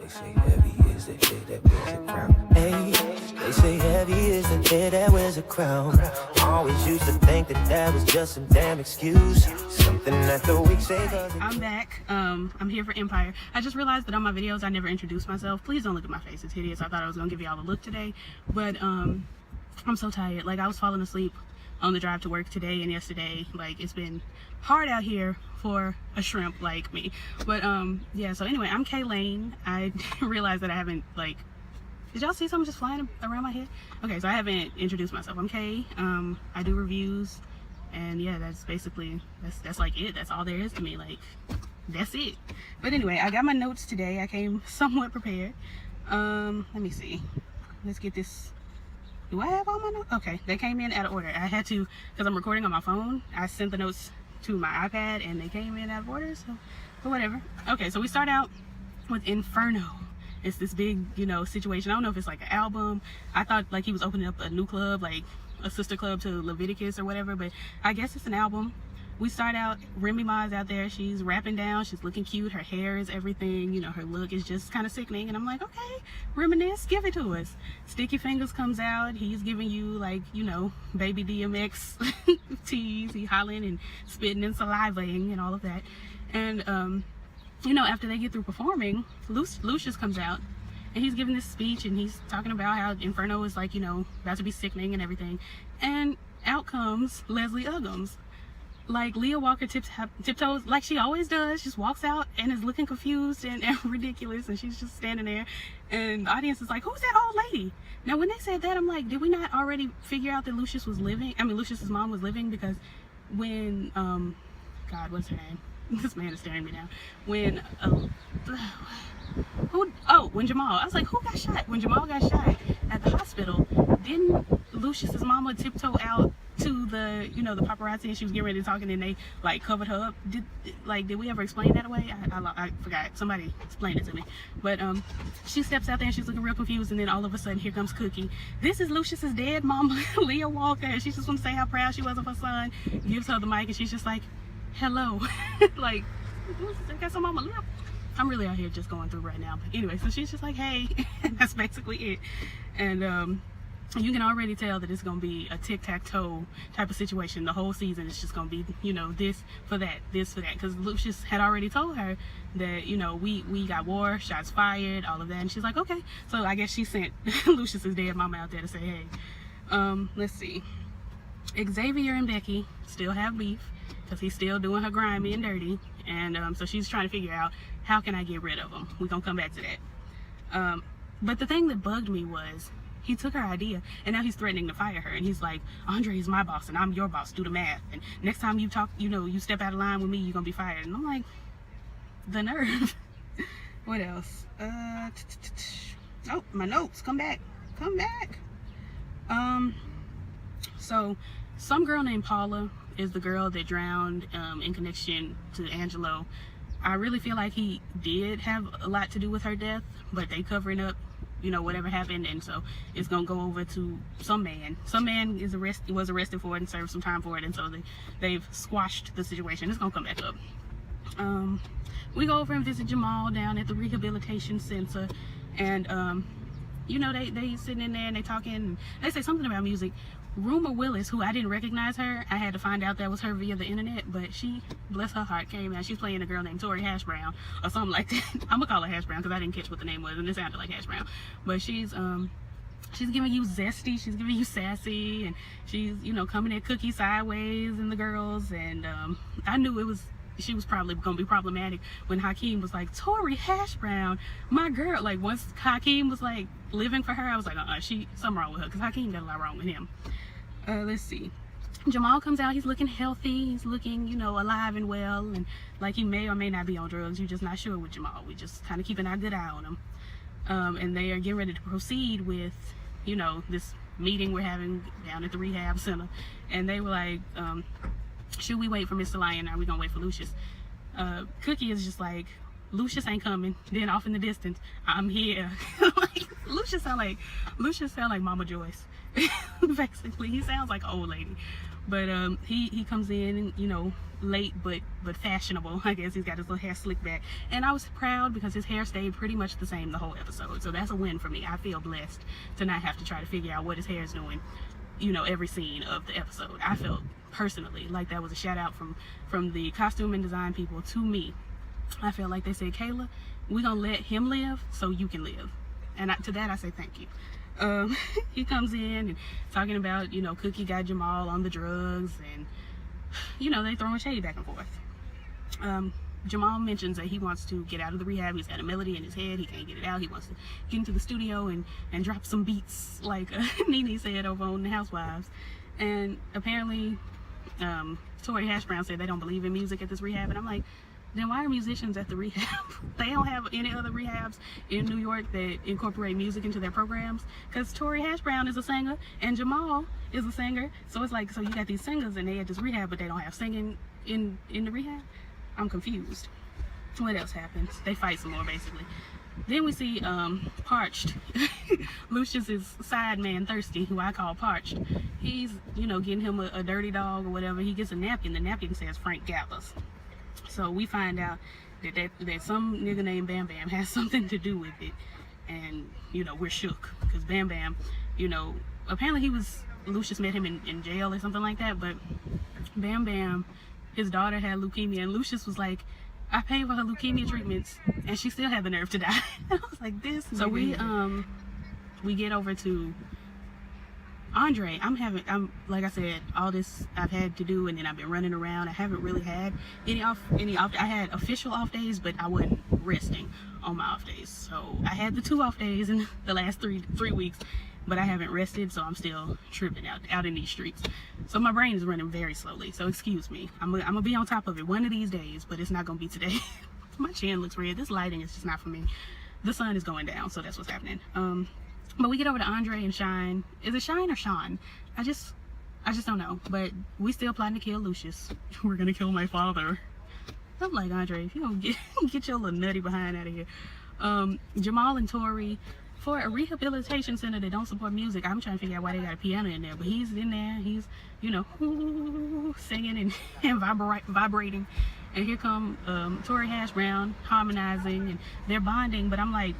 They say heavy is the head that wears a crown. Hey, they say heavy is the head that wears a crown. Always used to think that was just some damn excuse. Something that the weak say. I'm back. I'm here for Empire. I just realized that on my videos I never introduced myself. Please don't look at my face, it's hideous. I thought I was gonna give y'all a look today, but I'm so tired. Like, I was falling asleep on the drive to work today and yesterday. Like, it's been hard out here for a shrimp like me. But yeah, so anyway, I'm Kay Lane. I realized that I haven't, like, did y'all see something just flying around my head? Okay, so I haven't introduced myself. I'm Kay. I do reviews, and yeah, that's basically, that's like it. That's all there is to me. Like, that's it. But anyway, I got my notes today. I came somewhat prepared. Let me see. Let's get this. Do I have all my notes? Okay, they came in out of order. I had to, because I'm recording on my phone, I sent the notes to my iPad and they came in out of order, so, but whatever. Okay, so we start out with Inferno. It's this big, you know, situation. I don't know if it's like an album. I thought like he was opening up a new club, like a sister club to Leviticus or whatever, but I guess it's an album. We start out, Remy Ma's out there, she's rapping down, she's looking cute, her hair is everything, you know, her look is just kind of sickening, and I'm like, okay, reminisce, give it to us. Sticky Fingers comes out, he's giving you, like, you know, baby DMX tease, he hollering and spitting and salivating and all of that. And you know, after they get through performing, Lucious comes out and he's giving this speech and he's talking about how Inferno is, like, you know, about to be sickening and everything, and out comes Leslie Uggams. Like, Leah Walker tiptoes like she always does, just walks out and is looking confused and ridiculous, and she's just standing there, and the audience is like, who's that old lady? Now when they said that, I'm like, did we not already figure out that Lucious was living? I mean, Lucious's mom was living, because when God, what's her name? This man is staring at me now. When when Jamal, I was like, who got shot? When Jamal got shot at the hospital, didn't Lucious's mama tiptoe out to the, you know, the paparazzi, and she was getting ready to talk, and then they like covered her up? Did we ever explain that away? I forgot. Somebody explained it to me. But she steps out there and she's looking real confused, and then all of a sudden here comes Cookie. This is Lucious's dead mama, Leah Walker, and she just wants to say how proud she was of her son. Gives her the mic and she's just like, hello. Like, I got some mama lip. I'm really out here just going through right now. But anyway, so she's just like, hey. That's basically it. And you can already tell that it's gonna be a tic-tac-toe type of situation. The whole season is just gonna be, you know, this for that, this for that, because Lucious had already told her that, you know, we got war, shots fired, all of that, and she's like, okay. So I guess she sent Lucious's dead mama out there to say, hey. Let's see, Xavier and Becky still have beef because he's still doing her grimy and dirty, and so she's trying to figure out, how can I get rid of him? We're gonna come back to that. But the thing that bugged me was, he took her idea and now he's threatening to fire her, and he's like, Andre is my boss and I'm your boss, do the math, and next time you talk, you know, you step out of line with me, you're gonna be fired. And I'm like, the nerve. What else? Oh, my notes, come back. So some girl named Paula is the girl that drowned in connection to Angelo. I really feel like he did have a lot to do with her death, but they covering up, you know, whatever happened, and so it's gonna go over to some man. Some man was arrested for it and served some time for it, and so they've squashed the situation. It's gonna come back up. We go over and visit Jamal down at the rehabilitation center, and you know, they sitting in there and they talking, and they say something about music. Rumor Willis, who I didn't recognize her, I had to find out that was her via the internet, but she, bless her heart, came out. She's playing a girl named Tori Hash Brown or something like that. I'm gonna call her Hash Brown because I didn't catch what the name was, and it sounded like Hash Brown. But she's giving you zesty, she's giving you sassy, and she's, you know, coming at Cookie sideways and the girls, and I knew she was probably gonna be problematic when Hakeem was like, Tori Hash Brown, my girl. Like, once Hakeem was like living for her, I was like, something wrong with her, because Hakeem got a lot wrong with him. Let's see, Jamal comes out, he's looking healthy, he's looking, you know, alive and well, and like he may or may not be on drugs. You're just not sure with Jamal. We just kind of keeping our good eye on him. And they are getting ready to proceed with, you know, this meeting we're having down at the rehab center, and they were like, should we wait for Mr. Lion, or are we gonna wait for Lucious? Cookie is just like, Lucious ain't coming. Then off in the distance, I'm here. Like, Lucious sound like Mama Joyce. Basically, he sounds like an old lady. But he comes in and, you know, late but fashionable. I guess he's got his little hair slicked back, and I was proud because his hair stayed pretty much the same the whole episode. So that's a win for me. I feel blessed to not have to try to figure out what his hair is doing, you know, every scene of the episode. I felt personally like that was a shout out from the costume and design people to me. I felt like they said, Kayla, we're gonna let him live so you can live, and to that I say thank you. He comes in and talking about, you know, Cookie got Jamal on the drugs, and, you know, they throwing shade back and forth. Jamal mentions that he wants to get out of the rehab. He's got a melody in his head, he can't get it out. He wants to get into the studio and drop some beats, like Nene said over on the Housewives. And apparently Tori Hash Brown said they don't believe in music at this rehab, and I'm like, then why are musicians at the rehab? They don't have any other rehabs in New York that incorporate music into their programs, because Tori Hash Brown is a singer and Jamal is a singer. So it's like, so you got these singers and they at this rehab, but they don't have singing in the rehab? I'm confused. What else happens? They fight some more, basically. Then we see Parched, Lucious's side man, Thirsty, who I call Parched. He's, you know, getting him a dirty dog or whatever. He gets a napkin. The napkin says Frank Gathers. So we find out that some nigga named Bam Bam has something to do with it. And, you know, we're shook. Because Bam Bam, you know, apparently Lucious met him in jail or something like that. But Bam Bam, his daughter had leukemia. And Lucious was like, I paid for her leukemia treatments and she still had the nerve to die. And I was like, this. So we get over to Andre. I'm like I said, all this I've had to do, and then I've been running around. I haven't really had any off. I had official off days, but I wasn't resting on my off days. So I had the 2 off days in the last three weeks, but I haven't rested, so I'm still tripping out in these streets. So my brain is running very slowly. So excuse me. I'm gonna be on top of it one of these days, but it's not gonna be today. My chin looks red. This lighting is just not for me. The sun is going down, so that's what's happening. But we get over to Andre and Shine. Is it Shine or Sean? I just don't know. But we still plotting to kill Lucious. We're gonna kill my father. I'm like, Andre, if you don't get your little nutty behind out of here. Jamal and Tori, for a rehabilitation center that don't support music, I'm trying to figure out why they got a piano in there. But he's in there. He's, you know, singing and vibrating. And here come Tori Hash Brown harmonizing, and they're bonding. But I'm like,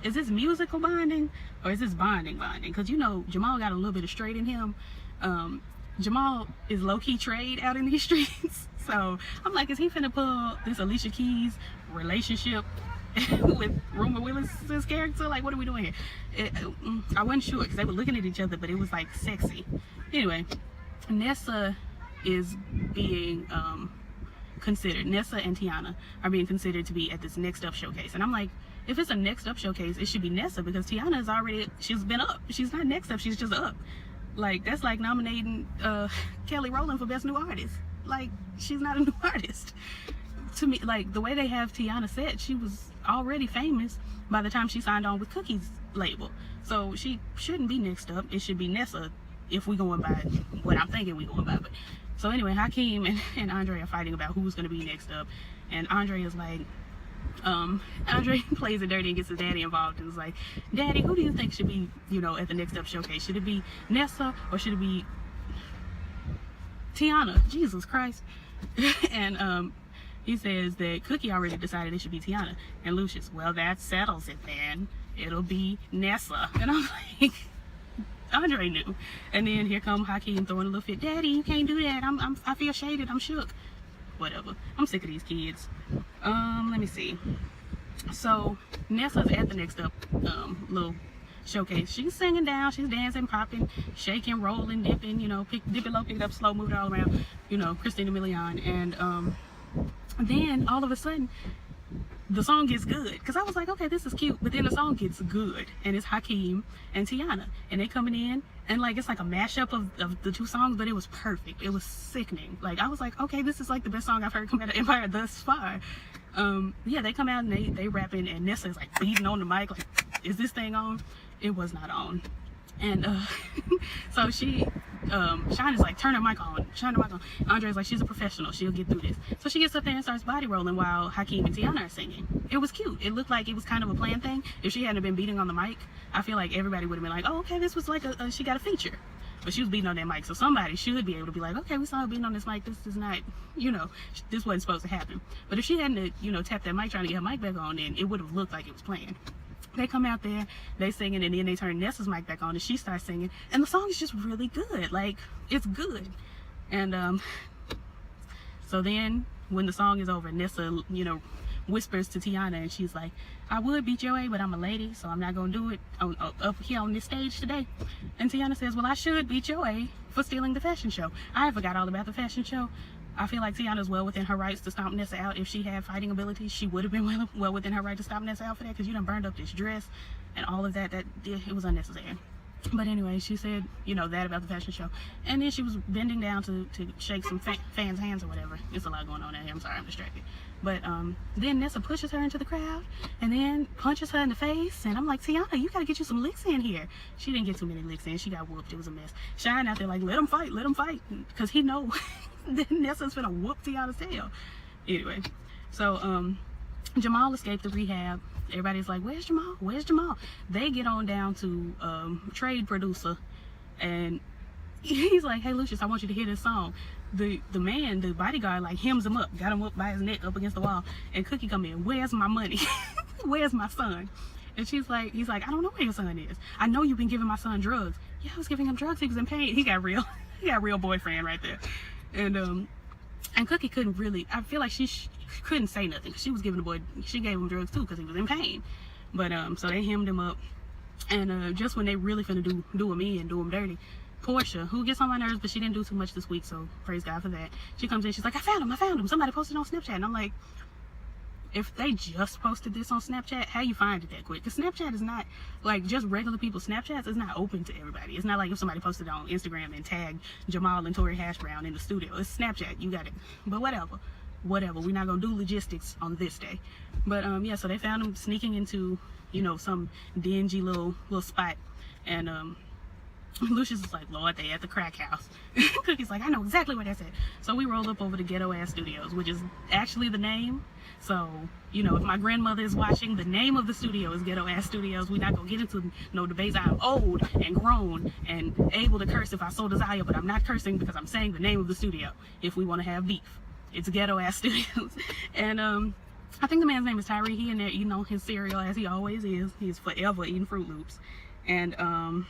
is this musical bonding or is this bonding? Because, you know, Jamal got a little bit of straight in him. Jamal is low-key trade out in these streets. So I'm like, is he finna pull this Alicia Keys relationship with Rumor Willis's character? Like, what are we doing here? I wasn't sure because they were looking at each other, but it was like sexy. Anyway, Nessa is being considered. Nessa and Tiana are being considered to be at this Next Up showcase. And I'm like, if it's a Next Up showcase, it should be Nessa, because Tiana is already, she's been up. She's not Next Up, she's just up. Like, that's like nominating Kelly Rowland for Best New Artist. Like, she's not a new artist. To me, like, the way they have Tiana set, she was already famous by the time she signed on with Cookie's label. So she shouldn't be Next Up. It should be Nessa, if we going by what I'm thinking we going by. But so anyway, Hakeem and Andre are fighting about who's going to be next up. And Andre is like, Andre plays it dirty and gets his daddy involved and is like, Daddy, who do you think should be, you know, at the Next Up showcase? Should it be Nessa or should it be Tiana? Jesus Christ. And he says that Cookie already decided it should be Tiana. And Lucious, well, that settles it then. It'll be Nessa. And I'm like, Andre knew. And then here come Hakeem throwing a little fit. Daddy, you can't do that. I feel shaded. I'm shook. Whatever. I'm sick of these kids. Let me see. So Nessa's at the Next Up little showcase. She's singing down, she's dancing, popping, shaking, rolling, dipping, you know, dip it low, pick it up slow, move it all around, you know, Christina Milian. And then all of a sudden the song gets good, because I was like, okay, this is cute, but then the song gets good, and it's Hakeem and Tiana, and they coming in, and like, it's like a mashup of the two songs, but it was perfect. It was sickening. Like, I was like, okay, this is like the best song I've heard come out of Empire thus far. Yeah, they come out and they rapping, and Nessa is like beating on the mic, like, is this thing on? It was not on. And so she Shauna's like, turn her mic on, turn her mic on. Andre's like, she's a professional, she'll get through this. So she gets up there and starts body rolling while Hakeem and Tiana are singing. It was cute. It looked like it was kind of a planned thing. If she hadn't been beating on the mic, I feel like everybody would have been like, oh, okay, this was like she got a feature. But she was beating on that mic, so somebody should be able to be like, okay, we saw her beating on this mic, this is not, you know, this wasn't supposed to happen. But if she hadn't, you know, tapped that mic trying to get her mic back on, then it would have looked like it was planned. They come out there, they singing, and then they turn Nessa's mic back on and she starts singing, and the song is just really good. Like, it's good. And so then when the song is over, Nessa, you know, whispers to Tiana, and she's like, I would beat your A, but I'm a lady, so I'm not gonna do it up here on this stage today. And Tiana says, well, I should beat your A for stealing the fashion show. I forgot all about the fashion show. I feel like Tiana's well within her rights to stomp Nessa out. If she had fighting abilities, she would have been well within her right to stomp Nessa out for that, because you done burned up this dress and all of that. It was unnecessary. But anyway, she said, you know, that about the fashion show. And then she was bending down to shake some fans' hands or whatever. It's a lot going on out here. I'm sorry, I'm distracted. But then Nessa pushes her into the crowd and then punches her in the face. And I'm like, Tiana, you got to get you some licks in here. She didn't get too many licks in. She got whooped. It was a mess. Shine out there like, let him fight. Because he know that Nessa's finna whoop Tiana's tail. Anyway, so Jamal escaped the rehab. Everybody's like, where's Jamal? Where's Jamal? They get on down to trade producer, and he's like, hey Lucious, I want you to hear this song. The man, the bodyguard, like hems him up, got him up by his neck up against the wall, and Cookie come in, where's my money? Where's my son? And he's like, I don't know where your son is. I know you've been giving my son drugs. Yeah, I was giving him drugs, he was in pain. He got real boyfriend right there. And Cookie couldn't really, I feel like she couldn't say nothing, because she was giving the boy, she gave him drugs too, because he was in pain. But so they hemmed him up, and just when they really finna do him in, do him dirty, Portia, who gets on my nerves, but she didn't do too much this week, so praise God for that. She comes in, she's like, I found him. Somebody posted on Snapchat. And I'm like, if they just posted this on Snapchat, how you find it that quick? Because Snapchat is not, like, just regular people. Snapchat is not open to everybody. It's not like if somebody posted it on Instagram and tagged Jamal and Tori Hashbrown in the studio. It's Snapchat. You got it. But whatever. We're not going to do logistics on this day. But, yeah, so they found him sneaking into, you know, some dingy little spot. And, Lucious is like, Lord, they at the crack house. Cookie's like, I know exactly where that's at. So we rolled up over to Ghetto Ass Studios, which is actually the name. So, you know, if my grandmother is watching, the name of the studio is Ghetto Ass Studios. We're not going to get into no debates. I'm old and grown and able to curse if I so desire, but I'm not cursing because I'm saying the name of the studio if we want to have beef. It's Ghetto Ass Studios. And I think the man's name is Tyree. He in there eating on his cereal as he always is. He's forever eating Fruit Loops. And,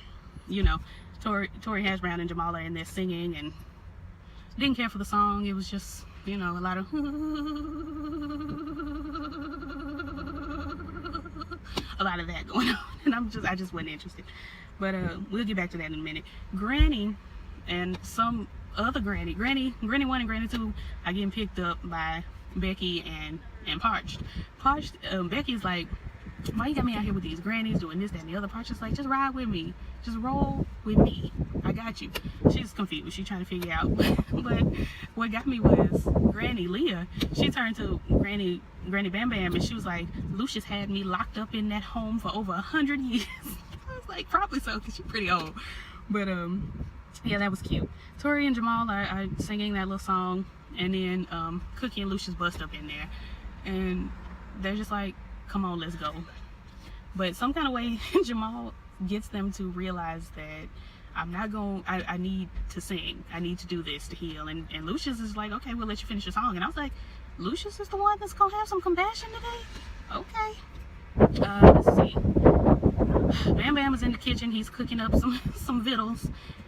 you know, Tori Hashbrown and Jamal are in there singing, and didn't care for the song. It was just, you know, a lot of that going on, and I just wasn't interested. But we'll get back to that in a minute. Granny and some other Granny 1 and Granny 2 are getting picked up by Becky and Parched. Becky's like, why you got me out here with these grannies doing this, that, and the other? Parched is like, just ride with me. Just roll with me. I got you. She's confused. She's trying to figure out. But what got me was Granny Leah. She turned to Granny Bam Bam, and she was like, Lucious had me locked up in that home for over 100 years. I was like, probably so, because she's pretty old. But yeah, that was cute. Tori and Jamal are singing that little song, and then Cookie and Lucious bust up in there, and they're just like, come on, let's go. But some kind of way Jamal gets them to realize that I need to sing. I need to do this to heal. And Lucious is like, okay, we'll let you finish your song. And I was like, Lucious is the one that's gonna have some compassion today? Okay. Let's see. Bam Bam is in the kitchen. He's cooking up some vittles.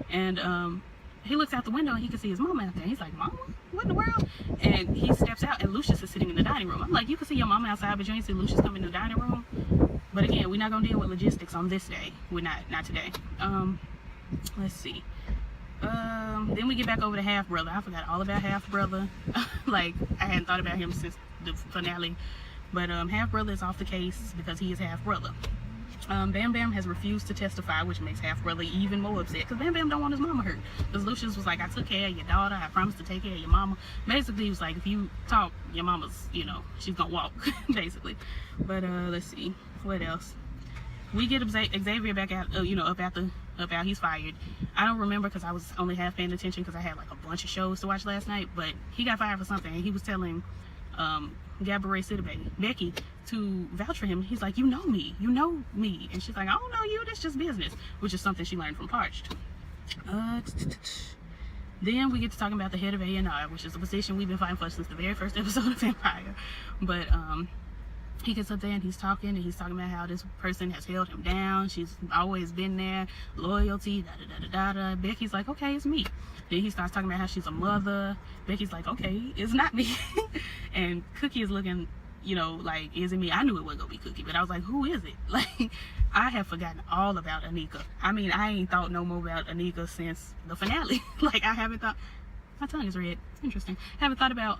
And he looks out the window and he can see his mama out there. He's like, Mama? What in the world? And he steps out and Lucious is sitting in the dining room. I'm like, you can see your mama outside, but you ain't see Lucious come in the dining room. But again, we're not gonna deal with logistics on this day. We're not today. Let's see. Then we get back over to Half Brother. I forgot all about Half Brother. Like, I hadn't thought about him since the finale. But Half Brother is off the case because he is half brother. Bam Bam has refused to testify, which makes Half Brother even more upset because Bam Bam don't want his mama hurt. Because Lucious was like, I took care of your daughter, I promised to take care of your mama. Basically, he was like, if you talk, your mama's, you know, she's gonna walk, basically. But let's see, what else? We get Xavier back out, you know, up at the about he's fired. I don't remember because I was only half paying attention because I had like a bunch of shows to watch last night, but he got fired for something, and he was telling Gabourey Sidibe, Becky, to vouch for him. He's like, you know me, and she's like, I don't know you, that's just business, which is something she learned from Parched. Then we get to talking about the head of A&R, which is a position we've been fighting for since the very first episode of Empire. But he gets up there and he's talking about how this person has held him down. She's always been there, loyalty, da-da-da-da-da. Becky's like, okay, it's me. Then he starts talking about how she's a mother. Becky's like, okay, it's not me. And Cookie is looking, you know, like, is it me? I knew it wasn't gonna be Cookie, but I was like, who is it? Like, I have forgotten all about Anika. I mean, I ain't thought no more about Anika since the finale. Like, I haven't thought, my tongue is red, interesting. Haven't thought about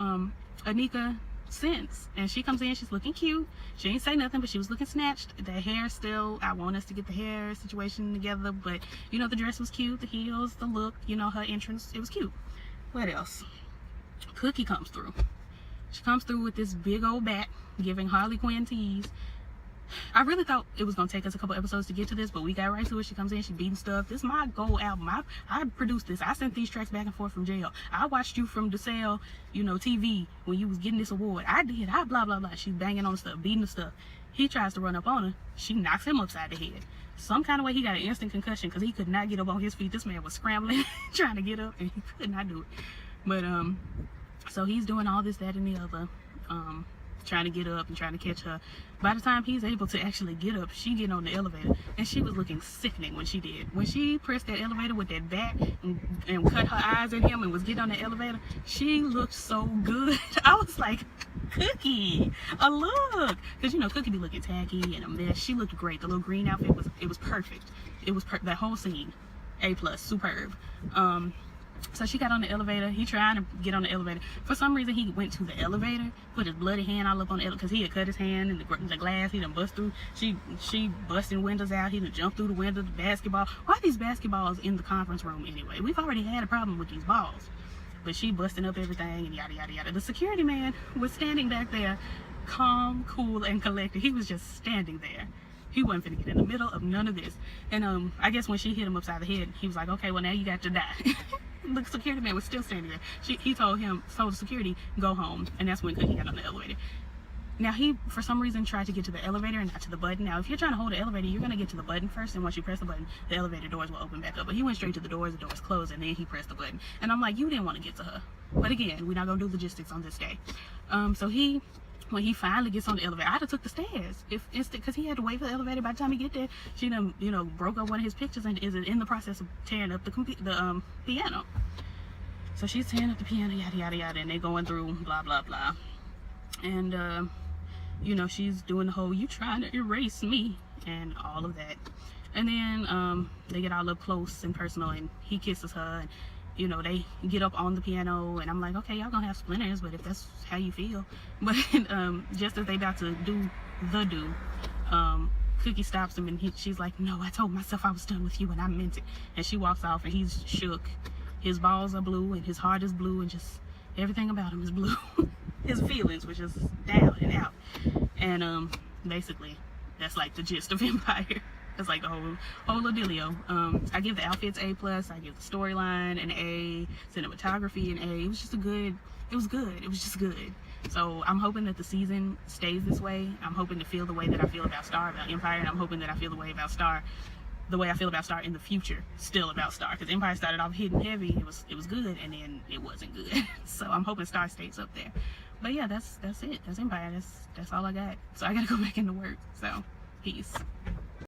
Anika since. And she comes in, she's looking cute. She ain't say nothing, but she was looking snatched. The hair still, I want us to get the hair situation together, but you know, the dress was cute, the heels, the look, you know, her entrance, it was cute. What else? Cookie comes through. She comes through with this big old bat, giving Harley Quinn tease. I really thought it was gonna take us a couple episodes to get to this, but we got right to it. She comes in, she beating stuff. This is my gold album. I produced this. I sent these tracks back and forth from jail. I watched you from DeSale, you know, TV when you was getting this award. I did. I blah blah blah. She's banging on stuff, beating the stuff. He tries to run up on her. She knocks him upside the head. Some kind of way he got an instant concussion because he could not get up on his feet. This man was scrambling, trying to get up, and he could not do it. But so he's doing all this, that, and the other. Trying to get up and trying to catch her. By the time he's able to actually get up, she get on the elevator, and she was looking sickening when she did. When she pressed that elevator with that bat and cut her eyes at him and was getting on the elevator, she looked so good. I was like, Cookie, a look, because you know Cookie be looking tacky and a mess. She looked great. The little green outfit was perfect. It was that whole scene, A+, superb. So she got on the elevator. He trying to get on the elevator. For some reason, he went to the elevator, put his bloody hand all up on the elevator because he had cut his hand in the glass. He done bust through. She busting windows out. He done jumped through the window. The basketball. Why are these basketballs in the conference room anyway? We've already had a problem with these balls. But she busting up everything and yada yada yada. The security man was standing back there, calm, cool, and collected. He was just standing there. He wasn't finna get in the middle of none of this. And I guess when she hit him upside the head, he was like, okay, well now you got to die. The security man was still standing there. He told the security, go home. And that's when Cookie got on the elevator. Now he, for some reason, tried to get to the elevator and not to the button. Now if you're trying to hold the elevator, you're going to get to the button first. And once you press the button, the elevator doors will open back up. But he went straight to the doors closed, and then he pressed the button. And I'm like, you didn't want to get to her. But again, we're not going to do logistics on this day. So when he finally gets on the elevator, I'd have took the stairs because he had to wait for the elevator. By the time he get there, she done, you know, broke up one of his pictures and is in the process of tearing up the piano. So she's tearing up the piano, yada yada yada, and they going through blah blah blah, and you know, she's doing the whole "you trying to erase me" and all of that. And then they get all up close and personal, and he kisses her, and you know, they get up on the piano, and I'm like, okay, y'all gonna have splinters, but if that's how you feel. But just as they about to do Cookie stops him, and she's like, no, I told myself I was done with you, and I meant it. And she walks off, and he's shook. His balls are blue, and his heart is blue, and just everything about him is blue. His feelings were just down and out. And basically, that's like the gist of Empire. That's like the whole dealio. I give the outfits A+, I give the storyline an A, cinematography an A. It was just good. It was just good. So I'm hoping that the season stays this way. I'm hoping to feel the way that I feel about Star, about Empire, and I'm hoping that I feel the way about Star, the way I feel about Star in the future, still about Star. Because Empire started off hidden heavy, it was good, and then it wasn't good. So I'm hoping Star stays up there. But yeah, that's it. That's Empire. That's all I got. So I gotta go back into work. So peace.